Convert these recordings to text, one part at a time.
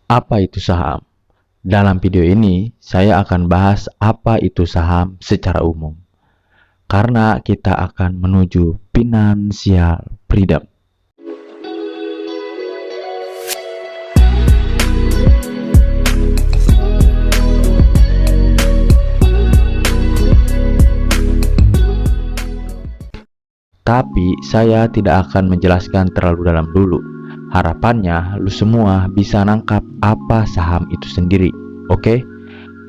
Apa itu saham? Dalam video ini, saya akan bahas apa itu saham secara umum. Karena kita akan menuju financial freedom. Tapi saya tidak akan menjelaskan terlalu dalam dulu. Harapannya lu semua bisa nangkap apa saham itu sendiri, oke?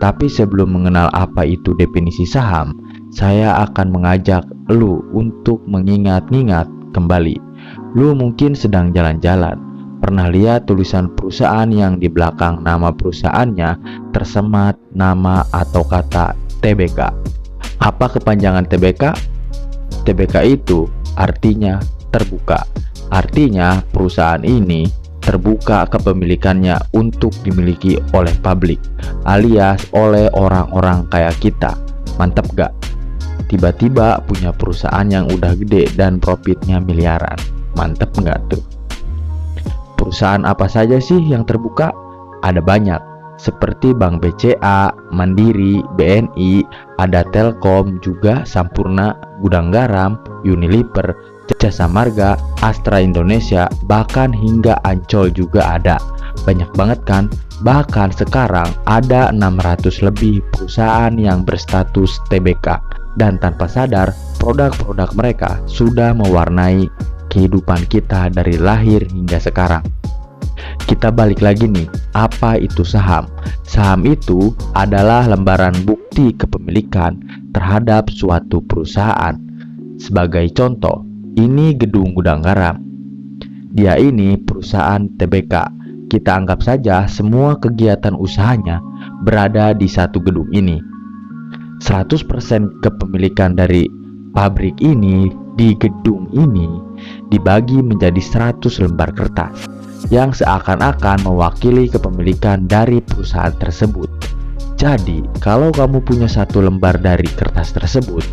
Tapi sebelum mengenal apa itu definisi saham, saya akan mengajak lu untuk mengingat-ingat kembali. Lu mungkin sedang jalan-jalan, pernah lihat tulisan perusahaan yang di belakang nama perusahaannya tersemat nama atau kata TBK. Apa kepanjangan TBK? TBK itu artinya terbuka. Artinya perusahaan ini terbuka kepemilikannya untuk dimiliki oleh publik, alias oleh orang-orang kayak kita. Mantap gak? Tiba-tiba punya perusahaan yang udah gede dan profitnya miliaran. Mantep gak tuh? Perusahaan apa saja sih yang terbuka? Ada banyak, seperti Bank BCA, Mandiri, BNI, ada Telkom, juga Sampurna, Gudang Garam, Unilever, Jasa Marga, Astra Indonesia, bahkan hingga Ancol juga ada. Banyak banget kan? Bahkan sekarang ada 600 lebih perusahaan yang berstatus TBK. Dan tanpa sadar, produk-produk mereka sudah mewarnai kehidupan kita dari lahir hingga sekarang. Kita balik lagi nih, apa itu saham? Saham itu adalah lembaran bukti kepemilikan terhadap suatu perusahaan. Sebagai contoh, ini gedung Gudang Garam. Dia ini perusahaan TBK. Kita anggap saja semua kegiatan usahanya berada di satu gedung ini. 100% kepemilikan dari pabrik ini di gedung ini dibagi menjadi 100 lembar kertas yang seakan-akan mewakili kepemilikan dari perusahaan tersebut. Jadi, kalau kamu punya satu lembar dari kertas tersebut,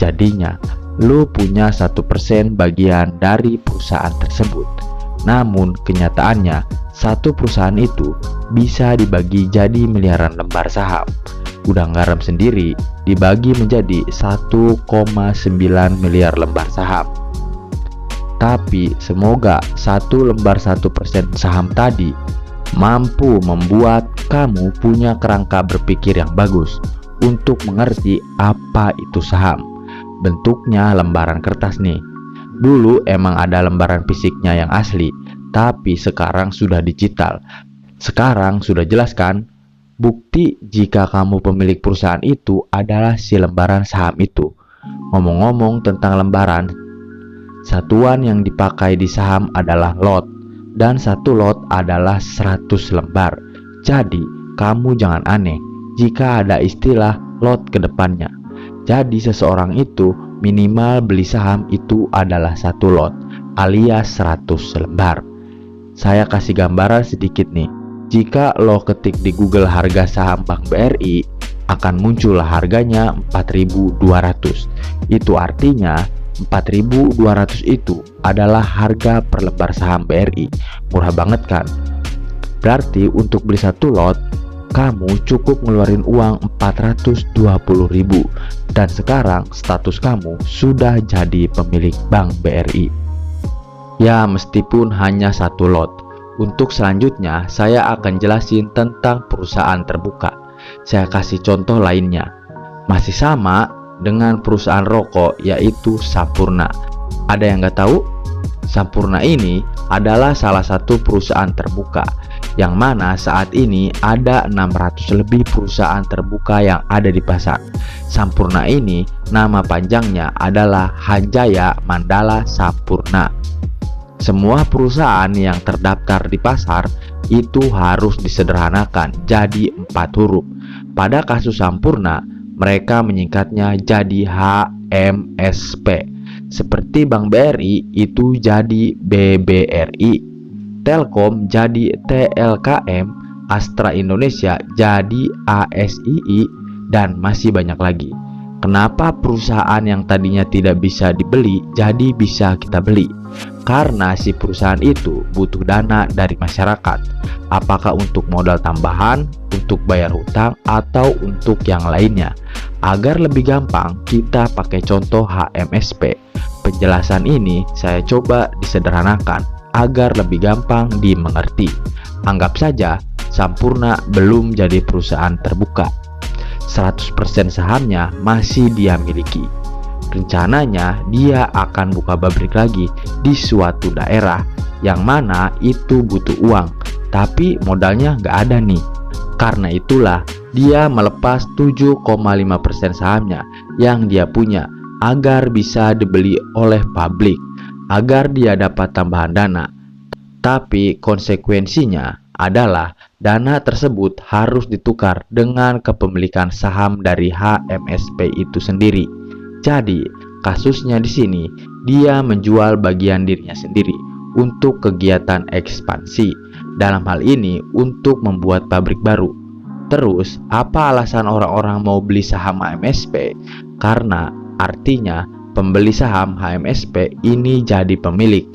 jadinya lu punya 1% bagian dari perusahaan tersebut. Namun kenyataannya, satu perusahaan itu bisa dibagi jadi miliaran lembar saham. Gudang Garam sendiri dibagi menjadi 1,9 miliar lembar saham. Tapi semoga satu lembar 1% saham tadi mampu membuat kamu punya kerangka berpikir yang bagus untuk mengerti apa itu saham. Bentuknya lembaran kertas nih. Dulu emang ada lembaran fisiknya yang asli, tapi sekarang sudah digital. Sekarang sudah jelas kan? Bukti jika kamu pemilik perusahaan itu adalah si lembaran saham itu. Ngomong-ngomong tentang lembaran, satuan yang dipakai di saham adalah lot, dan satu lot adalah 100 lembar. Jadi, kamu jangan aneh jika ada istilah lot ke depannya. Jadi, seseorang itu minimal beli saham itu adalah satu lot, alias 100 lembar. Saya kasih gambaran sedikit nih. Jika lo ketik di Google harga saham Bank BRI, akan muncul harganya 4.200. Itu artinya 4.200 itu adalah harga per lembar saham BRI. Murah banget kan? Berarti untuk beli satu lot, kamu cukup ngeluarin uang 420.000. Dan sekarang status kamu sudah jadi pemilik Bank BRI. Ya, meskipun hanya satu lot. Untuk selanjutnya, saya akan jelasin tentang perusahaan terbuka. Saya kasih contoh lainnya. Masih sama dengan perusahaan rokok, yaitu Sampurna. Ada yang nggak tahu? Sampurna ini adalah salah satu perusahaan terbuka, yang mana saat ini ada 600 lebih perusahaan terbuka yang ada di pasar. Sampurna ini nama panjangnya adalah Hanjaya Mandala Sampurna. Semua perusahaan yang terdaftar di pasar itu harus disederhanakan jadi 4 huruf. Pada kasus Sampurna, mereka menyingkatnya jadi HMSP. Seperti Bank BRI itu jadi BBRI, Telkom jadi TLKM, Astra Indonesia jadi ASII, dan masih banyak lagi. Kenapa perusahaan yang tadinya tidak bisa dibeli jadi bisa kita beli? Karena si perusahaan itu butuh dana dari masyarakat. Apakah untuk modal tambahan, untuk bayar hutang, atau untuk yang lainnya? Agar lebih gampang, kita pakai contoh HMSP. Penjelasan ini saya coba disederhanakan agar lebih gampang dimengerti. Anggap saja Sampurna belum jadi perusahaan terbuka. 100% sahamnya masih dia miliki. Rencananya dia akan buka pabrik lagi di suatu daerah yang mana itu butuh uang, tapi modalnya nggak ada nih. Karena itulah dia melepas 7,5% sahamnya yang dia punya agar bisa dibeli oleh publik, agar dia dapat tambahan dana. Tapi konsekuensinya adalah dana tersebut harus ditukar dengan kepemilikan saham dari HMSP itu sendiri. Jadi, kasusnya di sini dia menjual bagian dirinya sendiri untuk kegiatan ekspansi. Dalam hal ini untuk membuat pabrik baru. Terus, apa alasan orang-orang mau beli saham HMSP? Karena artinya pembeli saham HMSP ini jadi pemilik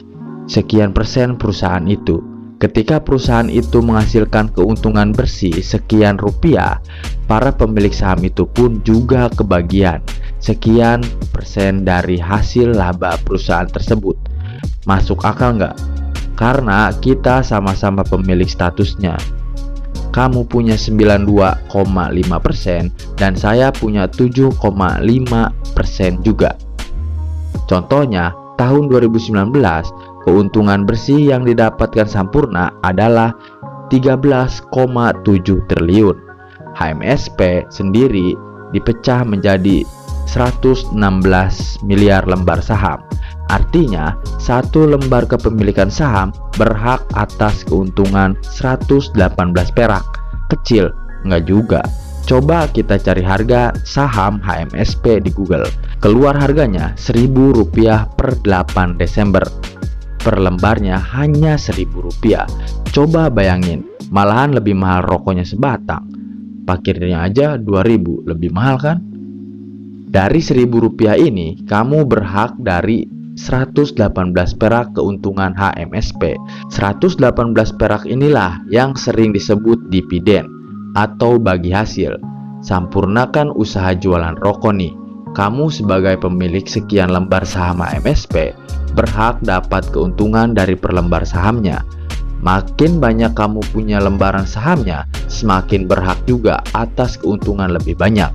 sekian persen perusahaan itu. Ketika perusahaan itu menghasilkan keuntungan bersih sekian rupiah, para pemilik saham itu pun juga kebagian sekian persen dari hasil laba perusahaan tersebut. Masuk akal nggak? Karena kita sama-sama pemilik statusnya. Kamu punya 92,5% dan saya punya 7,5% juga. Contohnya, tahun 2019, keuntungan bersih yang didapatkan Sampurna adalah 13,7 triliun. HMSP sendiri dipecah menjadi 116 miliar lembar saham. Artinya, satu lembar kepemilikan saham berhak atas keuntungan 118 perak. Kecil, nggak juga. Coba kita cari harga saham HMSP di Google. Keluar harganya Rp1.000 per 8 Desember. Per lembarnya hanya Rp1.000. Coba bayangin, malahan lebih mahal rokoknya sebatang. Parkirnya aja 2.000, lebih mahal kan? Dari Rp1.000 ini, kamu berhak dari 118 perak keuntungan HMSP. 118 perak inilah yang sering disebut dividen atau bagi hasil. Sampurna kan usaha jualan rokok nih. Kamu sebagai pemilik sekian lembar saham HMSP berhak dapat keuntungan dari per lembar sahamnya. Makin banyak kamu punya lembaran sahamnya, semakin berhak juga atas keuntungan lebih banyak.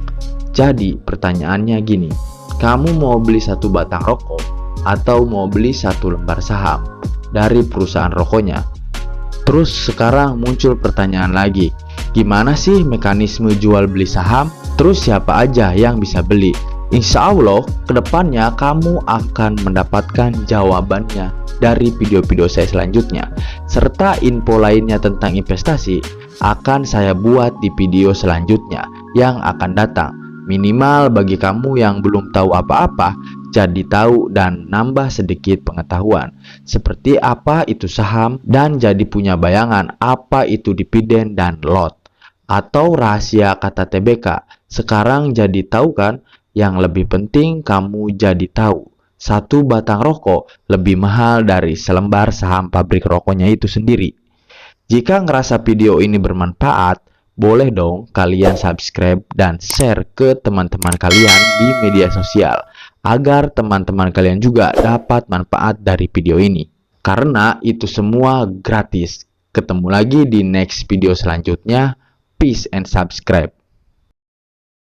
Jadi pertanyaannya gini, kamu mau beli satu batang rokok atau mau beli satu lembar saham dari perusahaan rokoknya? Terus sekarang muncul pertanyaan lagi, gimana sih mekanisme jual beli saham? Terus siapa aja yang bisa beli? Insya Allah kedepannya kamu akan mendapatkan jawabannya dari video-video saya selanjutnya, serta info lainnya tentang investasi akan saya buat di video selanjutnya yang akan datang. Minimal bagi kamu yang belum tahu apa-apa, jadi tahu dan nambah sedikit pengetahuan seperti apa itu saham dan jadi punya bayangan apa itu dividen dan lot atau rahasia kata TBK. Sekarang jadi tahu kan? Yang lebih penting kamu jadi tahu, satu batang rokok lebih mahal dari selembar saham pabrik rokoknya itu sendiri. Jika ngerasa video ini bermanfaat, boleh dong kalian subscribe dan share ke teman-teman kalian di media sosial agar teman-teman kalian juga dapat manfaat dari video ini. Karena itu semua gratis. Ketemu lagi di next video selanjutnya. Peace and subscribe.